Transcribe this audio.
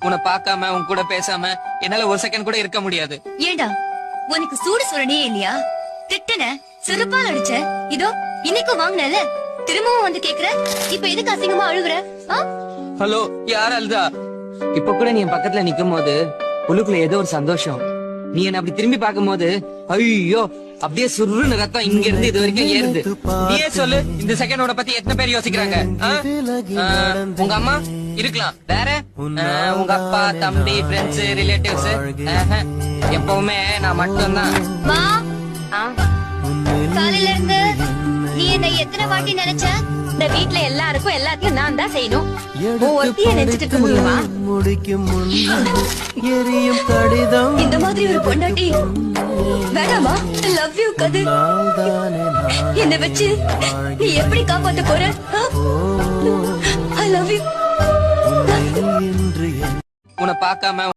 உன்னை பார்க்காம உன் கூட பேசாம என்னால ஒரு செகண்ட் கூட இருக்க முடியாது. ஏண்டா உனக்கு சூடு சுரணியே இல்லையா? திட்டுன, செருப்பால் அடிச்ச, இதோ இன்னைக்கும் வாங்கினல, திரும்பவும் வந்து கேக்குற. இப்ப எதுக்கு அசிங்கமா அழுகுற? ஹலோ, யார் அழுதா? இப்ப கூட நீ என் பக்கத்துல நிக்கும் போது உள்ளுக்குள்ள ஏதோ ஒரு சந்தோஷம். நீ என்ன அப்படி திரும்பி பார்க்கும் போது ஐயோ அப்படியே சுருன்னு ரத்தம் இங்க இருந்து இது வரைக்கும் ஏறுது. நீயே சொல்லு, இந்த செகண்டோட பத்தி எத்தனை பேர் யோசிக்கிறாங்க? உங்க அம்மா இருக்கலாம், வேற உங்க அப்பா, தம்பி, ஃப்ரெண்ட்ஸ், ரிலேட்டிவ்ஸ். எப்பவுமே நான் மட்டும்தான். காலையில இருந்து நீ என்ன எத்தனை வாட்டி நினைச்ச? இந்த வீட்ல எல்லாருக்கும் எல்லாத்தையும் நான் தான் செய்யணும். ஒருத்திய நினைச்சிட்டு இருக்க முடியுமா? இந்த மாதிரி ஒரு பொண்டாட்டி வேணாமா? லவ் யூ கது. என்ன வச்சு நீ எப்படி காப்பாத்த போற? I love you. உன்னை பார்க்காம